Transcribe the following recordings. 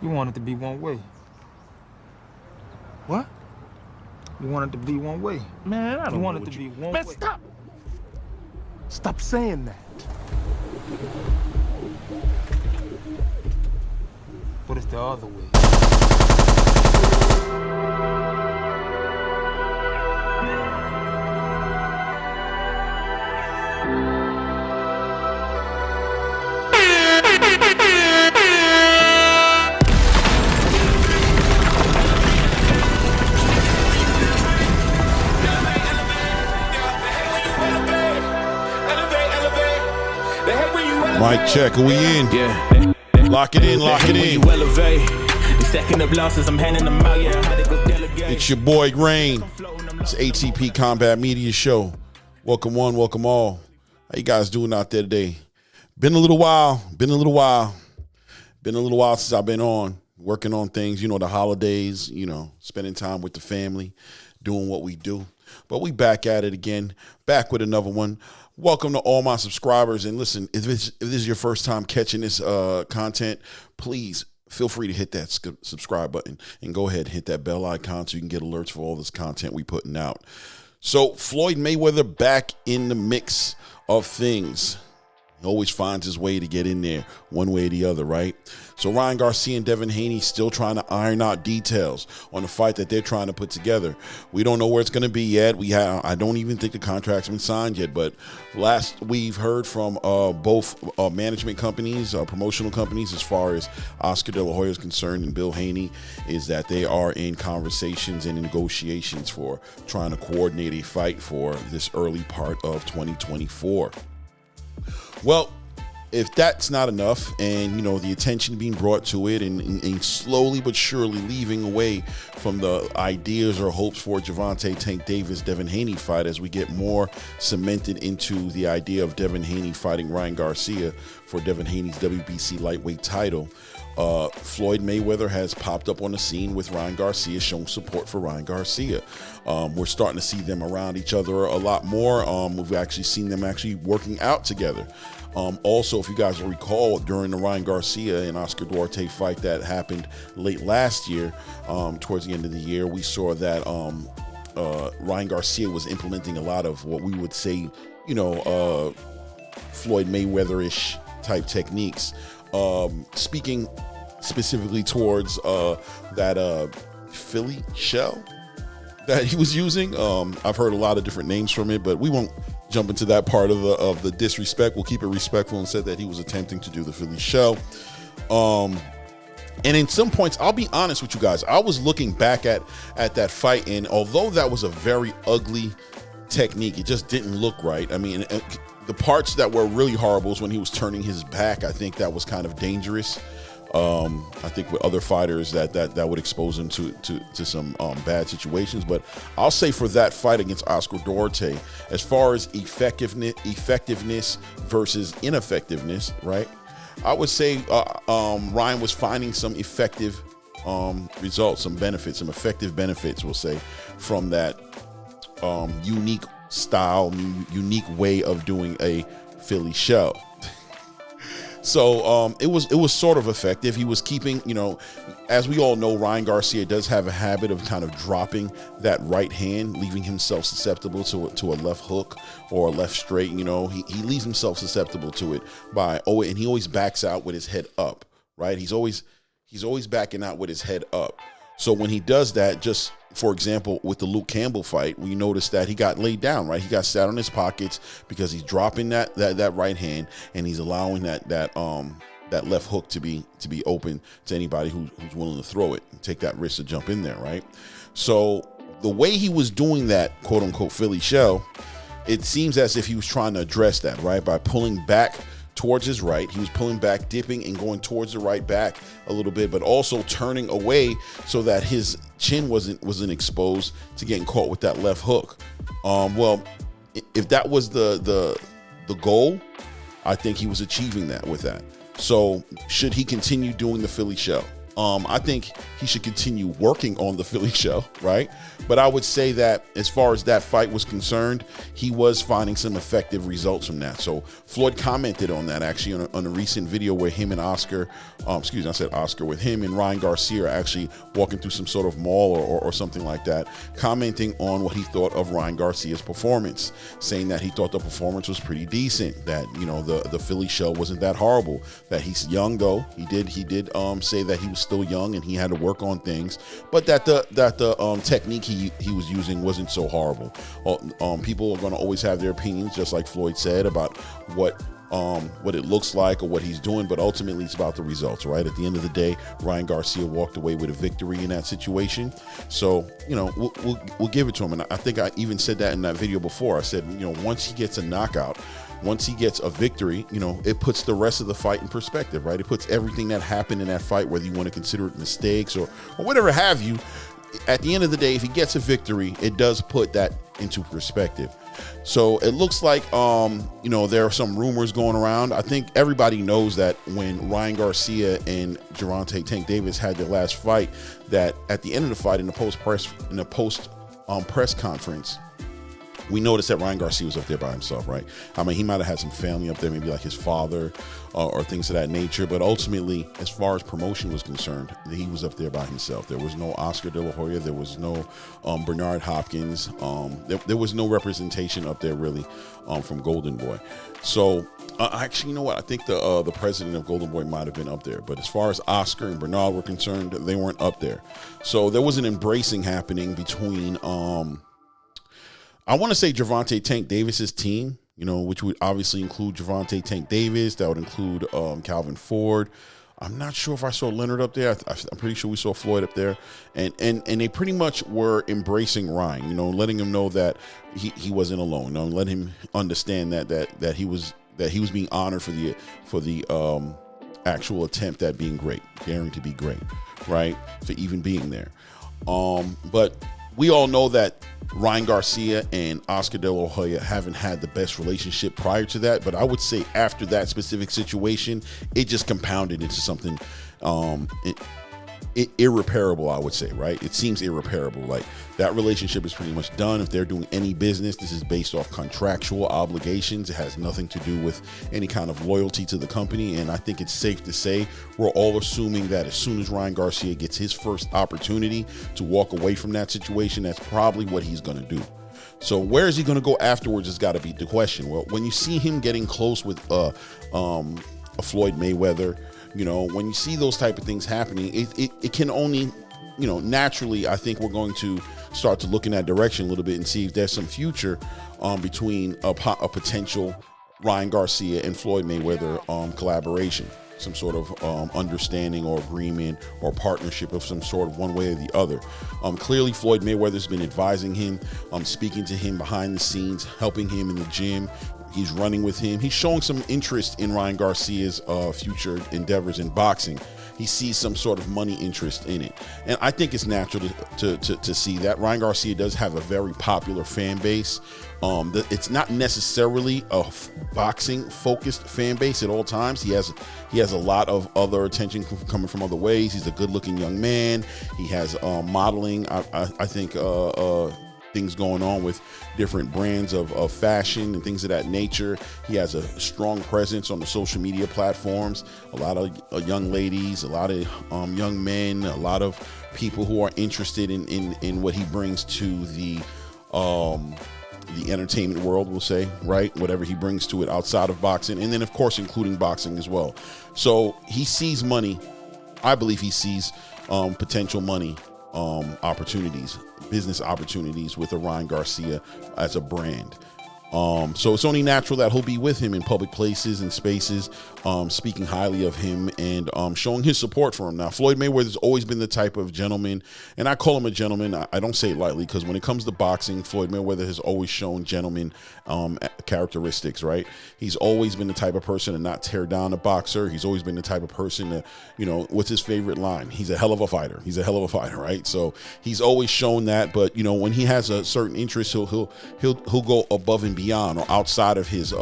You want it to be one way. What? You want it to be one way. Man, I don't You want know it to what be one Man, way. stop. Stop saying that. But it's the other way. Mic check, are we in? Yeah. Lock it in, lock it in. You elevate. They stacking up losses, I'm handing them out. Yeah, how they go delegate. It's your boy Rain. It's ATP Combat Media Show. Welcome one, welcome all. How you guys doing out there today? Been a little while since I've been on, working on things, the holidays, spending time with the family, doing what we do. But we back at it again, back with another one. Welcome to all my subscribers. And listen, if this is your first time catching this content, please feel free to hit that subscribe button and go ahead and hit that bell icon so you can get alerts for all this content we putting out. So Floyd Mayweather back in the mix of things. He always finds his way to get in there one way or the other, right? So Ryan Garcia and Devin Haney still trying to iron out details on the fight that they're trying to put together. We don't know where it's going to be yet. I don't even think the contract's been signed yet, but last we've heard from both management companies, promotional companies, as far as Oscar Delahoya is concerned and Bill Haney, is that they are in conversations and negotiations for trying to coordinate a fight for this early part of 2024. Well, if that's not enough and, the attention being brought to it and slowly but surely leaving away from the ideas or hopes for Gervonta Tank Davis, Devin Haney fight as we get more cemented into the idea of Devin Haney fighting Ryan Garcia for Devin Haney's WBC lightweight title, Floyd Mayweather has popped up on the scene with Ryan Garcia, showing support for Ryan Garcia. We're starting to see them around each other a lot more. We've actually seen them actually working out together. Also, if you guys will recall, during the Ryan Garcia and Oscar Duarte fight that happened late last year, towards the end of the year, we saw that Ryan Garcia was implementing a lot of what we would say, Floyd Mayweather-ish type techniques. Speaking specifically towards that Philly shell that he was using. I've heard a lot of different names from it, but we won't jump into that part of the disrespect. We'll keep it respectful and said that he was attempting to do the Philly shell. And in some points, I'll be honest with you guys, I was looking back at that fight, and although that was a very ugly technique, it just didn't look right. I mean, the parts that were really horrible is when he was turning his back. I think that was kind of dangerous. I think with other fighters that would expose him to some bad situations. But I'll say for that fight against Oscar Duarte, as far as effectiveness versus ineffectiveness, right? I would say Ryan was finding some effective results, some benefits, some effective benefits, we'll say, from that unique style, unique way of doing a Philly shell. So it was sort of effective. He was keeping, as we all know, Ryan Garcia does have a habit of kind of dropping that right hand, leaving himself susceptible to a left hook or a left straight. He leaves himself susceptible to it and he always backs out with his head up, right? He's always backing out with his head up. So when he does that, just for example, with the Luke Campbell fight, we noticed that he got laid down, right? He got sat on his pockets because he's dropping that right hand and he's allowing that left hook to be open to anybody who's willing to throw it and take that risk to jump in there, right? So the way he was doing that quote unquote Philly shell, it seems as if he was trying to address that, right? By pulling back towards his right. He was pulling back, dipping and going towards the right back a little bit, but also turning away so that his chin wasn't exposed to getting caught with that left hook. Well, if that was the goal, I think he was achieving that with that. So should he continue doing the Philly shell? I think he should continue working on the Philly show, right? But I would say that as far as that fight was concerned, he was finding some effective results from that. So Floyd commented on that actually on a recent video where him and with him and Ryan Garcia are actually walking through some sort of mall or something like that, commenting on what he thought of Ryan Garcia's performance, saying that he thought the performance was pretty decent, that, you know, the Philly show wasn't that horrible, that he's young though. He did say that he was still young and he had to work on things, but that the technique he was using wasn't so horrible. People are going to always have their opinions, just like Floyd said, about what it looks like or what he's doing, but ultimately it's about the results, right? At the end of the day, Ryan Garcia walked away with a victory in that situation. So, you know, we'll give it to him. And I think I even said that in that video before. I said, you know, once he gets a knockout, once he gets a victory, you know, it puts the rest of the fight in perspective, right? It puts everything that happened in that fight, whether you want to consider it mistakes or whatever have you. At the end of the day, if he gets a victory, it does put that into perspective. So it looks like, you know, there are some rumors going around. I think everybody knows that when Ryan Garcia and Gervonta Tank Davis had their last fight, that at the end of the fight in the post press conference, we noticed that Ryan Garcia was up there by himself, right? I mean, he might have had some family up there, maybe like his father or things of that nature. But ultimately, as far as promotion was concerned, he was up there by himself. There was no Oscar Delahoya. There was no Bernard Hopkins. There was no representation up there really from Golden Boy. So actually, you know what? I think the president of Golden Boy might have been up there. But as far as Oscar and Bernard were concerned, they weren't up there. So there was an embracing happening between I want to say Gervonta Tank Davis's team, you know, which would obviously include Gervonta Tank Davis. That would include Calvin Ford. I'm not sure if I saw Leonard up there. I'm pretty sure we saw Floyd up there. And they pretty much were embracing Ryan, you know, letting him know that he wasn't alone. You know, let him understand that he was being honored for the actual attempt at being great, daring to be great, right? For even being there. But we all know that Ryan Garcia and Oscar De La Hoya haven't had the best relationship prior to that, but I would say after that specific situation, it just compounded into something irreparable, I would say, right? It seems irreparable. Like that relationship is pretty much done. If they're doing any business, this is based off contractual obligations. It has nothing to do with any kind of loyalty to the company. And I think it's safe to say we're all assuming that as soon as Ryan Garcia gets his first opportunity to walk away from that situation, that's probably what he's going to do. So where is he going to go afterwards has got to be the question. Well, when you see him getting close with a Floyd Mayweather, you know, when you see those type of things happening, it can only, you know, naturally, I think we're going to start to look in that direction a little bit and see if there's some future between a potential Ryan Garcia and Floyd Mayweather collaboration, some sort of understanding or agreement or partnership of some sort, one way or the other. Clearly, Floyd Mayweather's been advising him, speaking to him behind the scenes, helping him in the gym. He's running with him. He's showing some interest in Ryan Garcia's future endeavors in boxing. He sees some sort of money interest in it. And I think it's natural to see that. Ryan Garcia does have a very popular fan base. It's not necessarily a boxing-focused fan base at all times. He has a lot of other attention coming from other ways. He's a good-looking young man. He has modeling, I think, things going on with different brands of fashion and things of that nature. He has a strong presence on the social media platforms. A lot of young ladies, a lot of young men, a lot of people who are interested in what he brings to the entertainment world, we'll say, right? Whatever he brings to it outside of boxing, and then of course including boxing as well. So he sees money. I believe he sees potential money opportunities, business opportunities with Ryan Garcia as a brand. So it's only natural that he'll be with him in public places and spaces, speaking highly of him and showing his support for him. Now, Floyd Mayweather has always been the type of gentleman, and I call him a gentleman. I don't say it lightly, because when it comes to boxing, Floyd Mayweather has always shown gentleman characteristics, right? He's always been the type of person to not tear down a boxer. He's always been the type of person to, you know, what's his favorite line? He's a hell of a fighter. He's a hell of a fighter, right? So he's always shown that. But, you know, when he has a certain interest, he'll go above and beyond or outside of his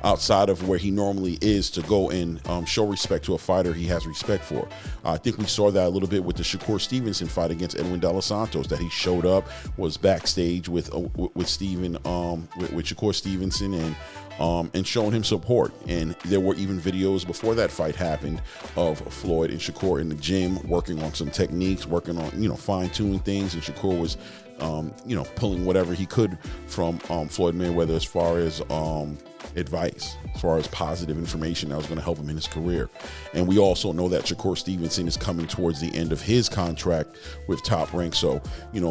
outside of where he normally is to go and show respect to a fighter he has respect for. I think we saw that a little bit with the Shakur Stevenson fight against Edwin De Los Santos, that he showed up, was backstage with Shakur Stevenson and showing him support. And there were even videos before that fight happened of Floyd and Shakur in the gym working on some techniques, working on, fine-tuning things, and Shakur was pulling whatever he could from Floyd Mayweather as far as advice, as far as positive information that was going to help him in his career. And we also know that Shakur Stevenson is coming towards the end of his contract with Top Rank. So,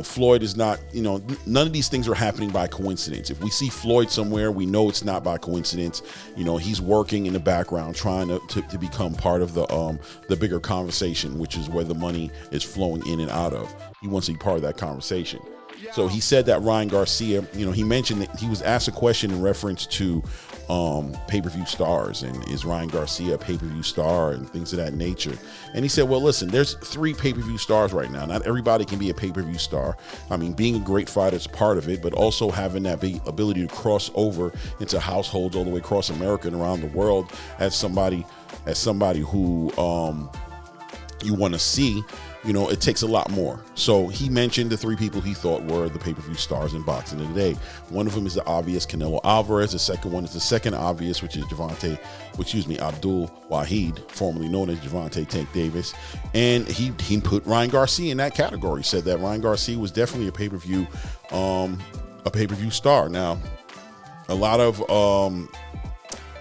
Floyd is not, none of these things are happening by coincidence. If we see Floyd somewhere, we know it's not by coincidence. He's working in the background trying to become part of the bigger conversation, which is where the money is flowing in and out of. He wants to be part of that conversation. So he said that Ryan Garcia, he mentioned that he was asked a question in reference to pay-per-view stars, and is Ryan Garcia a pay-per-view star and things of that nature. And he said, well, listen, there's 3 pay-per-view stars right now. Not everybody can be a pay-per-view star. I mean, being a great fighter is part of it, but also having that big ability to cross over into households all the way across America and around the world as somebody who you want to see. It takes a lot more. So he mentioned the 3 people he thought were the pay-per-view stars in boxing today. One of them is the obvious Canelo Alvarez. The second one is the second obvious, which is Abdul Wahid, formerly known as Gervonta Tank Davis. And he put Ryan Garcia in that category. He said that Ryan Garcia was definitely a pay-per-view star. Now, a lot of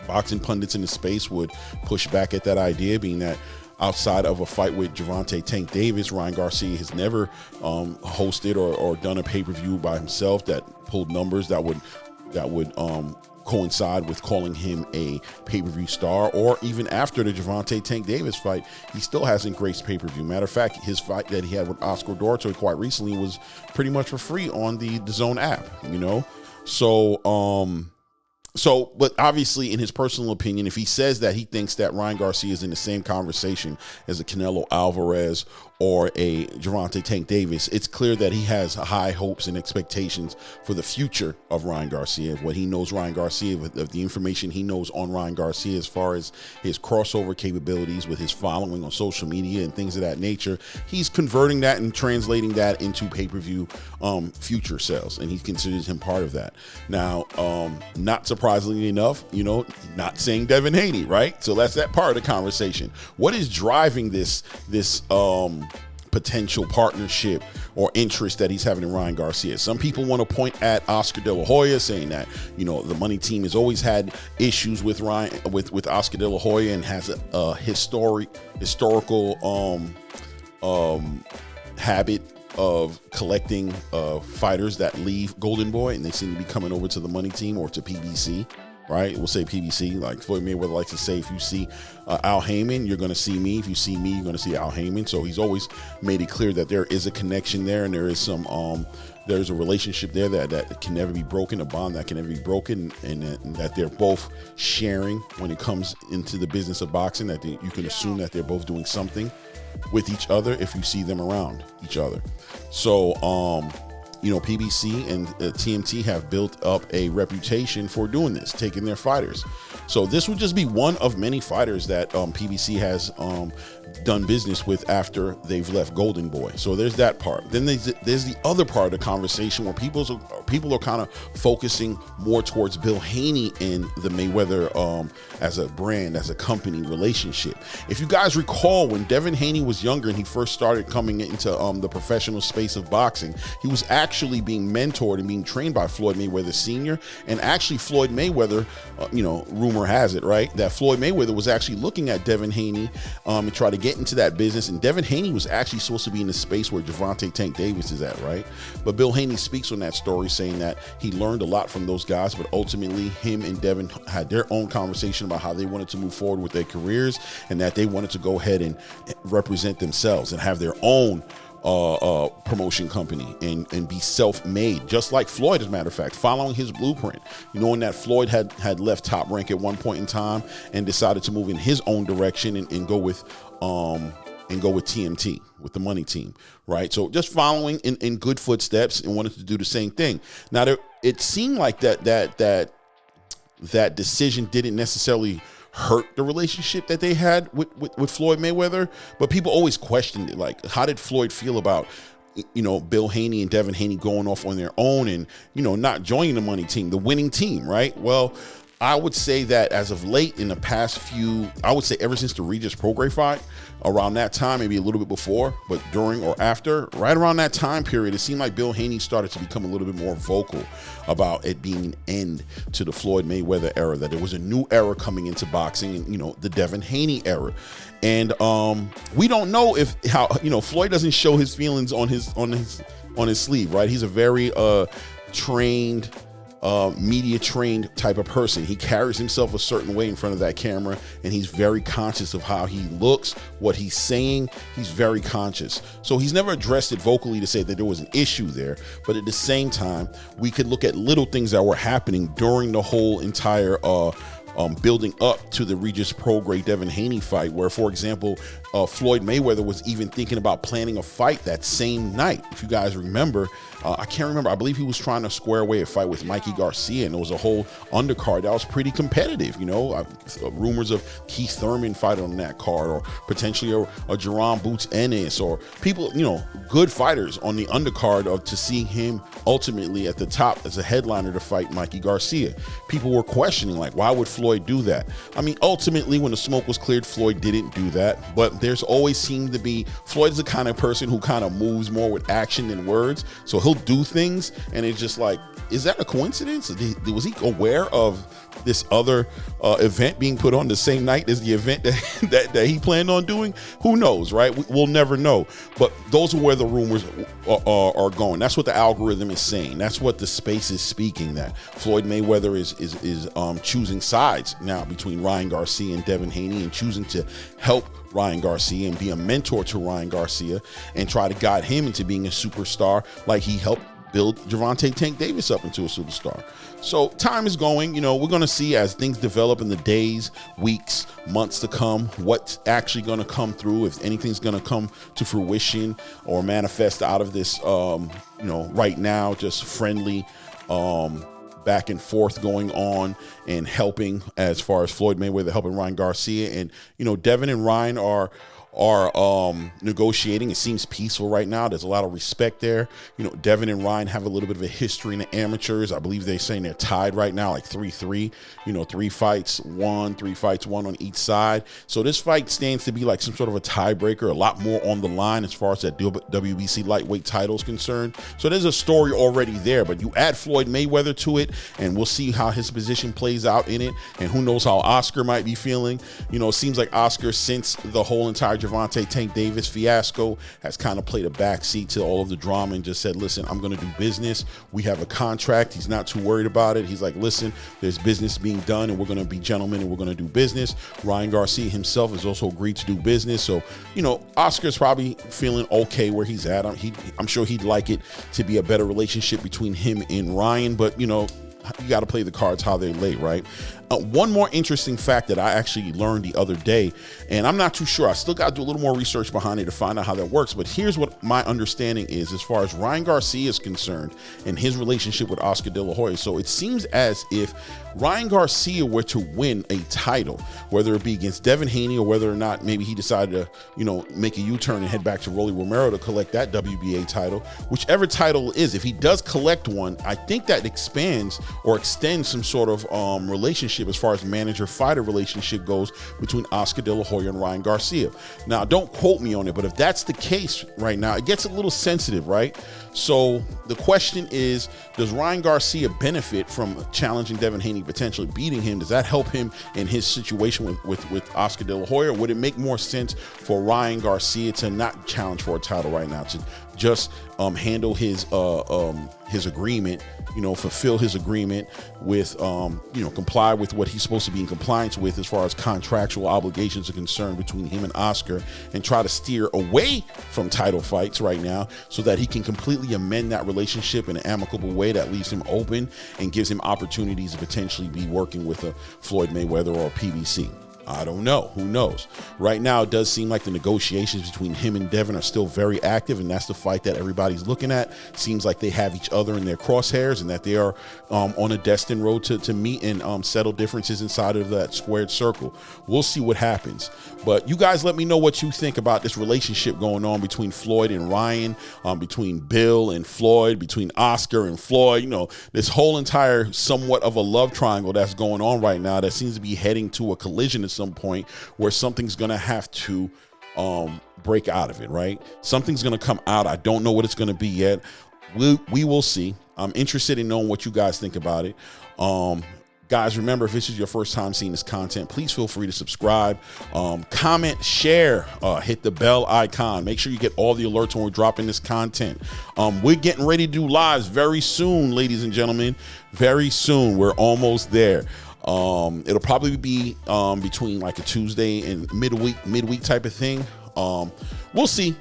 boxing pundits in the space would push back at that idea, being that outside of a fight with Gervonta Tank Davis, Ryan Garcia has never hosted or done a pay-per-view by himself that pulled numbers that would coincide with calling him a pay-per-view star. Or even after the Gervonta Tank Davis fight, he still hasn't graced pay-per-view. Matter of fact, his fight that he had with Oscar Duarte quite recently was pretty much for free on the DAZN app, So, but obviously, in his personal opinion, if he says that he thinks that Ryan Garcia is in the same conversation as a Canelo Alvarez or a Gervonta Tank Davis, it's clear that he has high hopes and expectations for the future of Ryan Garcia, what he knows Ryan Garcia, of the information he knows on Ryan Garcia as far as his crossover capabilities with his following on social media and things of that nature. He's converting that and translating that into pay-per-view future sales, and he considers him part of that. Now, not surprisingly enough, not saying Devin Haney, right? So that's that part of the conversation. What is driving this potential partnership or interest that he's having in Ryan Garcia? Some people want to point at Oscar De La Hoya, saying that the money team has always had issues with Oscar De La Hoya and has a historical habit of collecting fighters that leave Golden Boy, and they seem to be coming over to the money team or to PBC. Right? We'll say PBC, like Floyd Mayweather likes to say, if you see Al Heyman, you're going to see me. If you see me, you're going to see Al Heyman. So he's always made it clear that there is a connection there, and there is there's a relationship there that can never be broken, a bond that can never be broken, and that they're both sharing when it comes into the business of boxing, that you can assume that they're both doing something with each other if you see them around each other. So, PBC and TMT have built up a reputation for doing this, taking their fighters. So this would just be one of many fighters that PBC has done business with after they've left Golden Boy. So there's that part. Then there's the other part of the conversation where people are kind of focusing more towards Bill Haney and the Mayweather as a brand, as a company relationship. If you guys recall, when Devin Haney was younger and he first started coming into the professional space of boxing, he was actually being mentored and being trained by Floyd Mayweather Sr. And actually Floyd Mayweather, rumor has it, right, that Floyd Mayweather was actually looking at Devin Haney and try to get into that business. And Devin Haney was actually supposed to be in the space where Gervonta Tank Davis is at, right? But Bill Haney speaks on that story, saying that he learned a lot from those guys, but ultimately him and Devin had their own conversation about how they wanted to move forward with their careers, and that they wanted to go ahead and represent themselves and have their own promotion company and be self-made, just like Floyd, as a matter of fact, following his blueprint, knowing that Floyd had left Top Rank at one point in time and decided to move in his own direction and go with TMT, with the money team, right? So just following in good footsteps and wanted to do the same thing. Now, it seemed like that that decision didn't necessarily hurt the relationship that they had with Floyd Mayweather, but people always questioned it. Like, how did Floyd feel about, Bill Haney and Devin Haney going off on their own and, not joining the money team, the winning team, right? Well, I would say that as of late in the past I would say ever since the Regis Prograis fight, around that time, maybe a little bit before, but during or after, right around that time period, it seemed like Bill Haney started to become a little bit more vocal about it being an end to the Floyd Mayweather era, that there was a new era coming into boxing, and, the Devin Haney era. And we don't know how Floyd doesn't show his feelings on his sleeve, right? He's a very trained, media trained type of person. He carries himself a certain way in front of that camera, and he's very conscious of how he looks, what he's saying. He's very conscious. So he's never addressed it vocally to say that there was an issue there. But at the same time, we could look at little things that were happening during the whole entire building up to the Regis Prograis Devin Haney fight, where, for example, Floyd Mayweather was even thinking about planning a fight that same night. If you guys remember, I can't remember. I believe he was trying to square away a fight with Mikey Garcia, and it was a whole undercard that was pretty competitive. Rumors of Keith Thurman fighting on that card, or potentially a Jerome Boots Ennis, or people, good fighters on the undercard to see him ultimately at the top as a headliner to fight Mikey Garcia. People were questioning, like, why would Floyd do that? I mean, ultimately, when the smoke was cleared, Floyd didn't do that, but there's always seemed to be, Floyd's the kind of person who kind of moves more with action than words, so he'll do things, and it's just like, is that a coincidence? Was he aware of this other event being put on the same night as the event that he planned on doing? Who knows, right? We'll never know. But those are where the rumors are going. That's what the algorithm is saying. That's what the space is speaking, that Floyd Mayweather is choosing sides now between Ryan Garcia and Devin Haney, and choosing to help Ryan Garcia and be a mentor to Ryan Garcia and try to guide him into being a superstar, like he helped build Gervonta Tank Davis up into a superstar. So time is going, we're going to see as things develop in the days, weeks, months to come, what's actually going to come through, if anything's going to come to fruition or manifest out of this, right now, just friendly, back and forth going on and helping, as far as Floyd Mayweather helping Ryan Garcia. And, Devin and Ryan are negotiating. It seems peaceful right now. There's a lot of respect there. Devin and Ryan have a little bit of a history in the amateurs. I believe they're saying they're tied right now, like 3-3, 3 fights won on each side. So this fight stands to be like some sort of a tiebreaker, a lot more on the line as far as that WBC lightweight title is concerned. So there's a story already there, but you add Floyd Mayweather to it, and we'll see how his position plays out in it. And who knows how Oscar might be feeling. It seems like Oscar, since the whole entire Gervonta Tank Davis fiasco, has kind of played a backseat to all of the drama and just said, listen, I'm going to do business. We have a contract. He's not too worried about it. He's like, listen, there's business being done, and we're going to be gentlemen, and we're going to do business. Ryan Garcia himself has also agreed to do business. So, Oscar's probably feeling okay where he's at. I'm sure he'd like it to be a better relationship between him and Ryan, but, you got to play the cards how they lay, right? One more interesting fact that I actually learned the other day, and I'm not too sure. I still got to do a little more research behind it to find out how that works. But here's what my understanding is as far as Ryan Garcia is concerned and his relationship with Oscar De La Hoya. So it seems as if Ryan Garcia were to win a title, whether it be against Devin Haney or whether or not maybe he decided to, make a U-turn and head back to Rolly Romero to collect that WBA title, whichever title it is, if he does collect one, I think that expands or extends some sort of relationship as far as manager-fighter relationship goes between Oscar De La Hoya and Ryan Garcia. Now, don't quote me on it, but if that's the case right now, it gets a little sensitive, right? So the question is, does Ryan Garcia benefit from challenging Devin Haney, potentially beating him? Does that help him in his situation with Oscar De La Hoya? Or would it make more sense for Ryan Garcia to not challenge for a title right now, to just handle his agreement, fulfill his agreement with, comply with what he's supposed to be in compliance with as far as contractual obligations are concerned between him and Oscar, and try to steer away from title fights right now so that he can completely amend that relationship in an amicable way that leaves him open and gives him opportunities to potentially be working with a Floyd Mayweather or a PBC. I don't know. Who knows? Right now, it does seem like the negotiations between him and Devin are still very active, and that's the fight that everybody's looking at. Seems like they have each other in their crosshairs, and that they are on a destined road to meet and settle differences inside of that squared circle. We'll see what happens. But you guys let me know what you think about this relationship going on between Floyd and Ryan, between Bill and Floyd, between Oscar and Floyd. You know, this whole entire somewhat of a love triangle that's going on right now that seems to be heading to a collision at some point where something's going to have to break out of it, right? Something's going to come out. I don't know what it's going to be yet. We will see. I'm interested in knowing what you guys think about it. Guys, remember, if this is your first time seeing this content, please feel free to subscribe, comment, share, hit the bell icon. Make sure you get all the alerts when we're dropping this content. We're getting ready to do lives very soon, ladies and gentlemen. Very soon. We're almost there. It'll probably be between like a Tuesday and midweek type of thing. We'll see.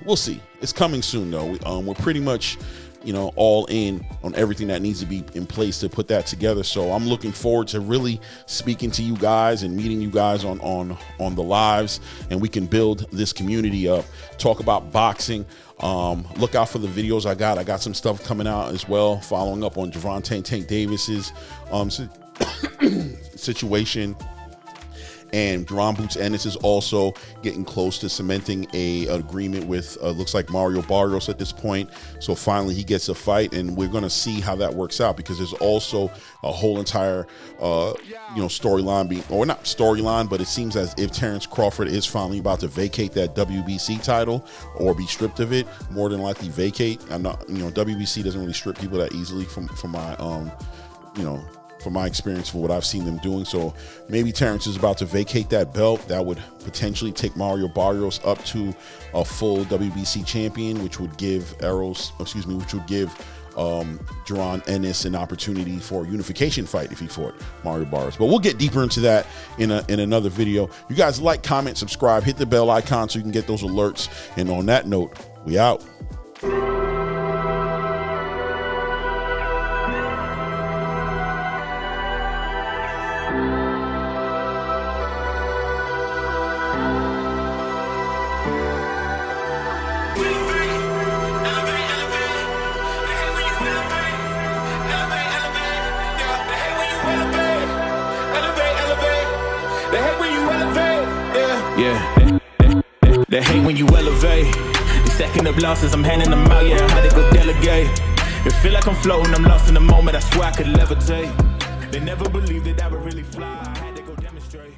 It's coming soon, though. We're pretty much, you know, all in on everything that needs to be in place to put that together. So I'm looking forward to really speaking to you guys and meeting you guys on the lives, and we can build this community up, talk about boxing. Look out for the videos I got some stuff coming out as well, following up on Gervonta Tank Davis's situation. And Jerron Boots Ennis is also getting close to cementing a agreement with looks like Mario Barrios at this point. So finally he gets a fight, and we're going to see how that works out, because there's also a whole entire storyline or not storyline, but it seems as if Terrence Crawford is finally about to vacate that WBC title or be stripped of it. More than likely vacate. I'm not, WBC doesn't really strip people that easily from my experience, for what I've seen them doing. So maybe Terrence is about to vacate that belt. That would potentially take Mario Barrios up to a full WBC champion, which would give Jerron Ennis an opportunity for a unification fight if he fought Mario Barrios. But we'll get deeper into that in another video. You guys like, comment, subscribe, hit the bell icon so you can get those alerts. And on that note, we out. They hate when you elevate. The second of losses, I'm handing them out, yeah, I had to go delegate. It feel like I'm floating, I'm lost in the moment, I swear I could levitate. They never believed that I would really fly, I had to go demonstrate.